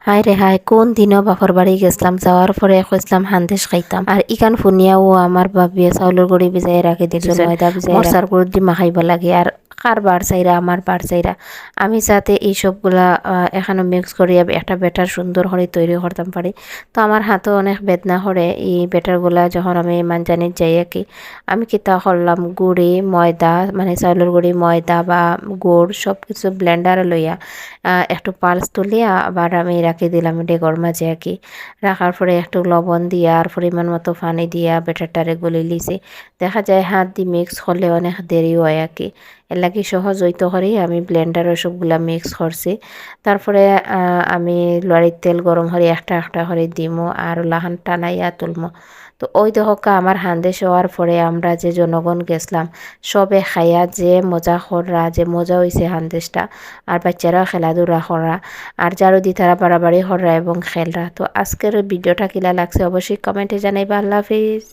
হায় রে হায় কোন দিনও বাপর বাড়ি গেছিলাম যাওয়ার পরে কইসলাম হান্দেশ খাইতাম আর ইকান ফুনিয়াও আমার বাবিয়ে চাউলের গুড়ি ভিজাই রাখি দিছিল ময়দা ভিজাই মরচার গুড়ি দি মাখাইব লাগে আর কার বার চাইরা আমার বার চাইরা আমি যাতে এই সবগুলা এখানে মিক্স করিয়া একটা ব্যাটার সুন্দর করে তৈরি করতাম পারি। তো আমার হাতও অনেক বেদনা করে এই ব্যাটারগুলা যখন আমি মানজানিত যাই আর কি আমি কিতা করলাম গুড়ি ময়দা মানে চাউলের গুড়ি ময়দা বা গুড় সব কিছু ব্লেন্ডারে লইয়া একটু পালস তুলিয়া আবার আমি রাখি দিলাম ডেগর মাঝে আর কি। রাখার পরে একটু লবণ দিয়া আর পরিমাণ মতো পানি দিয়া ব্যাটারটারে গলি লিছি। দেখা যায় হাত দিয়ে মিক্স করলে অনেক দেরি হয় আর কি। এর লাগি সহজ হইতে করেই আমি ব্লেন্ডারে সবগুলা মিক্স করছি। তারপরে আমি লড়ির তেল গরম হয়ে একটা একটা করে দিমো আর লাহান টানাইয়া তুলমো। তো ওই দহকা আমার হান্দেশ হওয়ার পরে আমরা যে জনগণ গেছিলাম সবে খাইয়া যে মজা কররা যে মজা হয়েছে হান্দেশটা আর বাচ্চারাও খেলাধুলা করা আর যারও দি তারা বাড়াবাড়ি করা এবং খেলরা। তো আজকের ভিডিওটা কিলা লাগছে অবশ্যই কমেন্টে জানাইবা। আল্লাহ হাফিজ।